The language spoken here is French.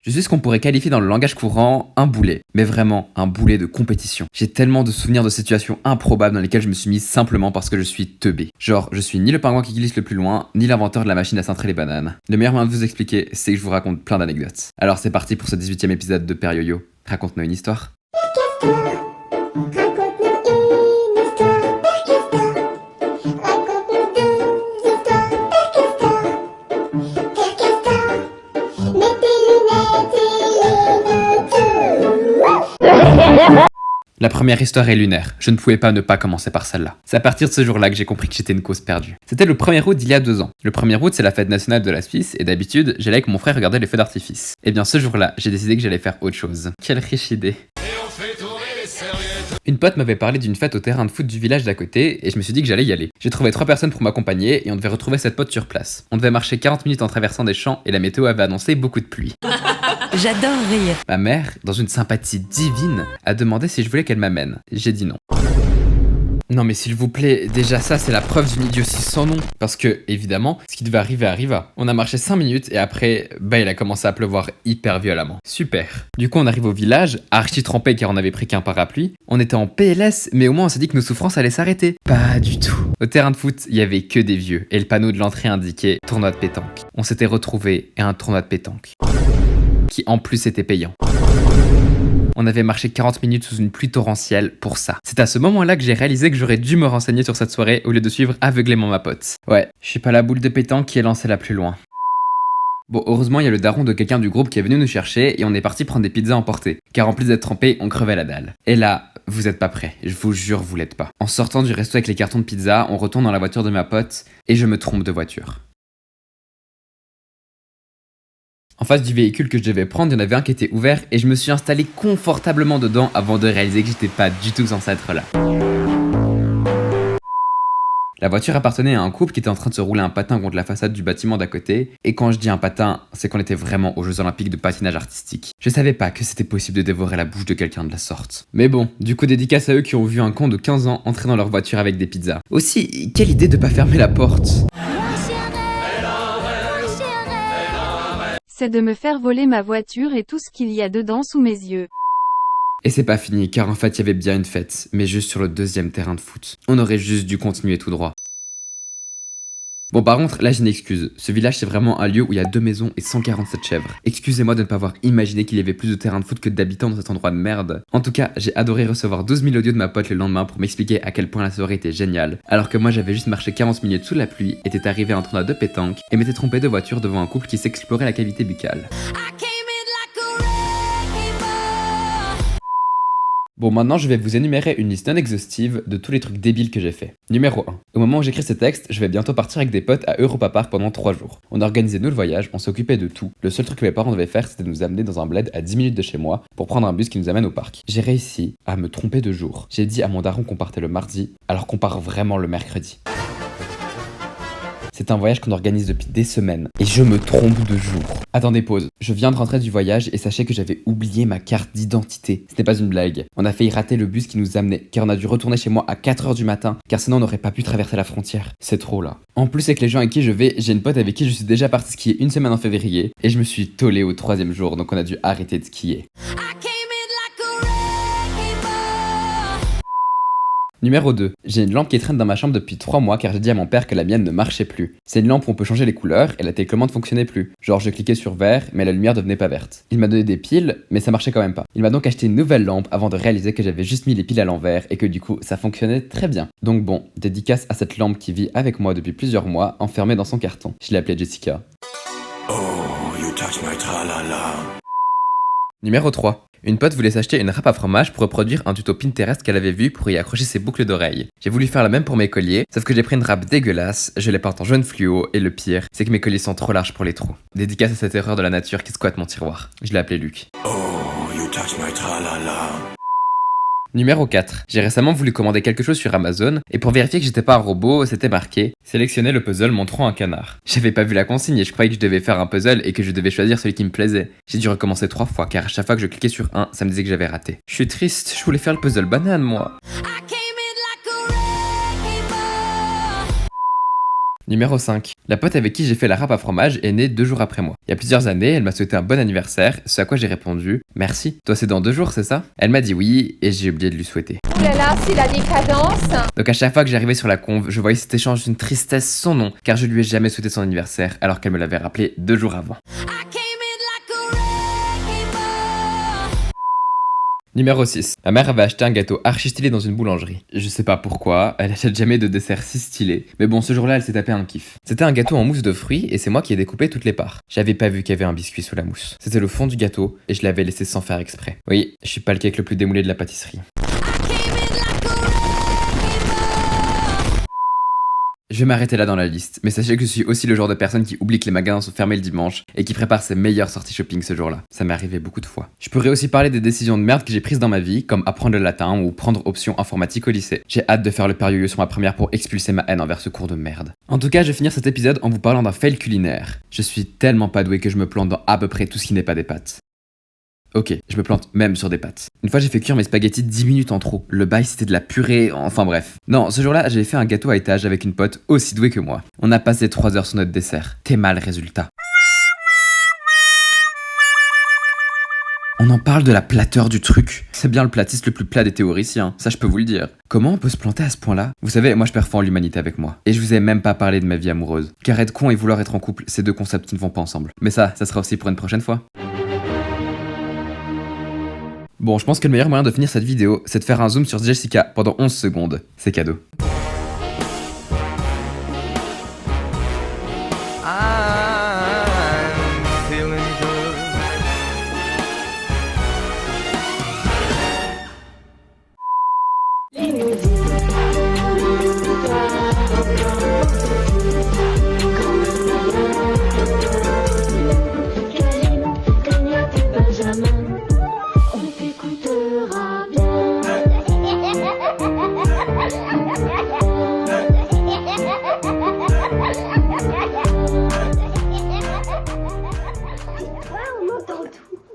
Je suis ce qu'on pourrait qualifier dans le langage courant un boulet, mais vraiment un boulet de compétition. J'ai tellement de souvenirs de situations improbables dans lesquelles je me suis mis simplement parce que je suis teubé. Genre, je suis ni le pingouin qui glisse le plus loin, ni l'inventeur de la machine à cintrer les bananes. Le meilleur moyen de vous expliquer, c'est que je vous raconte plein d'anecdotes. Alors c'est parti pour ce 18e épisode de Père Yo-Yo. Raconte-nous une histoire. La première histoire est lunaire, je ne pouvais pas ne pas commencer par celle-là. C'est à partir de ce jour-là que j'ai compris que j'étais une cause perdue. C'était le 1er août d'il y a 2 ans. Le 1er août, c'est la fête nationale de la Suisse, et d'habitude, j'allais avec mon frère regarder les feux d'artifice. Et bien ce jour-là, j'ai décidé que j'allais faire autre chose. Quelle riche idée. Une pote m'avait parlé d'une fête au terrain de foot du village d'à côté, et je me suis dit que j'allais y aller. J'ai trouvé 3 personnes pour m'accompagner, et on devait retrouver cette pote sur place. On devait marcher 40 minutes en traversant des champs, et la météo avait annoncé beaucoup de pluie. J'adore rire. Ma mère, dans une sympathie divine, a demandé si je voulais qu'elle m'amène. J'ai dit non. Non mais s'il vous plaît, déjà ça c'est la preuve d'une idiotie sans nom. Parce que, évidemment, ce qui devait arriver arriva. On a marché 5 minutes et après, il a commencé à pleuvoir hyper violemment. Super. Du coup on arrive au village, archi trempé car on avait pris qu'un parapluie. On était en PLS, mais au moins on s'est dit que nos souffrances allaient s'arrêter. Pas du tout. Au terrain de foot, il y avait que des vieux et le panneau de l'entrée indiquait tournoi de pétanque. On s'était retrouvés et un tournoi de pétanque. Qui en plus était payant. On avait marché 40 minutes sous une pluie torrentielle pour ça. C'est à ce moment-là que j'ai réalisé que j'aurais dû me renseigner sur cette soirée au lieu de suivre aveuglément ma pote. Ouais, je suis pas la boule de pétanque qui est lancée la plus loin. Bon, heureusement, il y a le daron de quelqu'un du groupe qui est venu nous chercher et on est parti prendre des pizzas emportées. Car en plus d'être trempé, on crevait la dalle. Et là, vous êtes pas prêts. Je vous jure, vous l'êtes pas. En sortant du resto avec les cartons de pizza, on retourne dans la voiture de ma pote et je me trompe de voiture. En face du véhicule que je devais prendre, il y en avait un qui était ouvert et je me suis installé confortablement dedans avant de réaliser que j'étais pas du tout censé être là. La voiture appartenait à un couple qui était en train de se rouler un patin contre la façade du bâtiment d'à côté, et quand je dis un patin, c'est qu'on était vraiment aux Jeux Olympiques de patinage artistique. Je savais pas que c'était possible de dévorer la bouche de quelqu'un de la sorte. Mais bon, du coup dédicace à eux qui ont vu un con de 15 ans entrer dans leur voiture avec des pizzas. Aussi, quelle idée de pas fermer la porte. C'est de me faire voler ma voiture et tout ce qu'il y a dedans sous mes yeux. Et c'est pas fini, car en fait il y avait bien une fête, mais juste sur le 2e terrain de foot. On aurait juste dû continuer tout droit. Bon par contre, là j'ai une excuse. Ce village c'est vraiment un lieu où il y a 2 maisons et 147 chèvres. Excusez-moi de ne pas avoir imaginé qu'il y avait plus de terrains de foot que d'habitants dans cet endroit de merde. En tout cas, j'ai adoré recevoir 12 000 audios de ma pote le lendemain pour m'expliquer à quel point la soirée était géniale. Alors que moi j'avais juste marché 40 minutes sous la pluie, était arrivé à un tournoi de pétanque et m'étais trompé de voiture devant un couple qui s'explorait la cavité buccale. Bon, maintenant je vais vous énumérer une liste non exhaustive de tous les trucs débiles que j'ai fait. Numéro 1. Au moment où j'écris ce texte, je vais bientôt partir avec des potes à Europa Park pendant 3 jours. On a organisé nous le voyage, on s'occupait de tout. Le seul truc que mes parents devaient faire, c'était de nous amener dans un bled à 10 minutes de chez moi pour prendre un bus qui nous amène au parc. J'ai réussi à me tromper de jour. J'ai dit à mon daron qu'on partait le mardi, alors qu'on part vraiment le mercredi. C'est un voyage qu'on organise depuis des semaines, et je me trompe de jour. Attendez, pause. Je viens de rentrer du voyage et sachez que j'avais oublié ma carte d'identité. Ce n'est pas une blague. On a failli rater le bus qui nous amenait, car on a dû retourner chez moi à 4h du matin, car sinon on n'aurait pas pu traverser la frontière. C'est trop là. En plus avec les gens avec qui je vais, j'ai une pote avec qui je suis déjà parti skier une semaine en février, et je me suis tollé au 3e jour, donc on a dû arrêter de skier. Numéro 2. J'ai une lampe qui traîne dans ma chambre depuis 3 mois car j'ai dit à mon père que la mienne ne marchait plus. C'est une lampe où on peut changer les couleurs et la télécommande fonctionnait plus. Genre je cliquais sur vert mais la lumière devenait pas verte. Il m'a donné des piles mais ça marchait quand même pas. Il m'a donc acheté une nouvelle lampe avant de réaliser que j'avais juste mis les piles à l'envers et que du coup ça fonctionnait très bien. Donc bon, dédicace à cette lampe qui vit avec moi depuis plusieurs mois enfermée dans son carton. Je l'ai appelée Jessica. Oh, you touch my tra-la-la. Numéro 3. Une pote voulait s'acheter une râpe à fromage pour reproduire un tuto Pinterest qu'elle avait vu pour y accrocher ses boucles d'oreilles. J'ai voulu faire la même pour mes colliers, sauf que j'ai pris une râpe dégueulasse, je les porte en jaune fluo et le pire, c'est que mes colliers sont trop larges pour les trous. Dédicace à cette erreur de la nature qui squatte mon tiroir. Je l'ai appelé Luc. Oh, you touch my tra-la-la. Numéro 4. J'ai récemment voulu commander quelque chose sur Amazon et pour vérifier que j'étais pas un robot, c'était marqué « Sélectionnez le puzzle montrant un canard ». J'avais pas vu la consigne et je croyais que je devais faire un puzzle et que je devais choisir celui qui me plaisait. J'ai dû recommencer 3 fois car à chaque fois que je cliquais sur un, ça me disait que j'avais raté. Je suis triste, je voulais faire le puzzle banane moi. Numéro 5. La pote avec qui j'ai fait la râpe à fromage est née 2 jours après moi. Il y a plusieurs années, elle m'a souhaité un bon anniversaire, ce à quoi j'ai répondu « Merci. Toi c'est dans 2 jours, c'est ça ?» Elle m'a dit oui, et j'ai oublié de lui souhaiter. Ouh là là, c'est la décadence. Donc à chaque fois que j'arrivais sur la conve, je voyais cet échange d'une tristesse sans nom, car je lui ai jamais souhaité son anniversaire, alors qu'elle me l'avait rappelé 2 jours avant. Numéro 6. Ma mère avait acheté un gâteau archi stylé dans une boulangerie. Je sais pas pourquoi, elle achète jamais de dessert si stylé, mais bon, ce jour-là, elle s'est tapé un kiff. C'était un gâteau en mousse de fruits et c'est moi qui ai découpé toutes les parts. J'avais pas vu qu'il y avait un biscuit sous la mousse. C'était le fond du gâteau et je l'avais laissé sans faire exprès. Oui, je suis pas le cake le plus démoulé de la pâtisserie. Je vais m'arrêter là dans la liste, mais sachez que je suis aussi le genre de personne qui oublie que les magasins sont fermés le dimanche et qui prépare ses meilleures sorties shopping ce jour-là. Ça m'est arrivé beaucoup de fois. Je pourrais aussi parler des décisions de merde que j'ai prises dans ma vie, comme apprendre le latin ou prendre option informatique au lycée. J'ai hâte de faire le période sur ma première pour expulser ma haine envers ce cours de merde. En tout cas, je vais finir cet épisode en vous parlant d'un fail culinaire. Je suis tellement pas doué que je me plante dans à peu près tout ce qui n'est pas des pâtes. Ok, je me plante même sur des pâtes. Une fois j'ai fait cuire mes spaghettis 10 minutes en trop. Le bail c'était de la purée, enfin bref. Non, ce jour-là j'avais fait un gâteau à étage avec une pote aussi douée que moi. On a passé 3 heures sur notre dessert. T'es mal résultat. On en parle de la plateur du truc. C'est bien le platiste le plus plat des théoriciens, ça je peux vous le dire. Comment on peut se planter à ce point-là? Vous savez, moi je perds foi en l'humanité avec moi. Et je vous ai même pas parlé de ma vie amoureuse. Car être con et vouloir être en couple, c'est 2 concepts qui ne vont pas ensemble. Mais ça sera aussi pour une prochaine fois. Bon, je pense que le meilleur moyen de finir cette vidéo, c'est de faire un zoom sur Jessica pendant 11 secondes. C'est cadeau. On entend tout.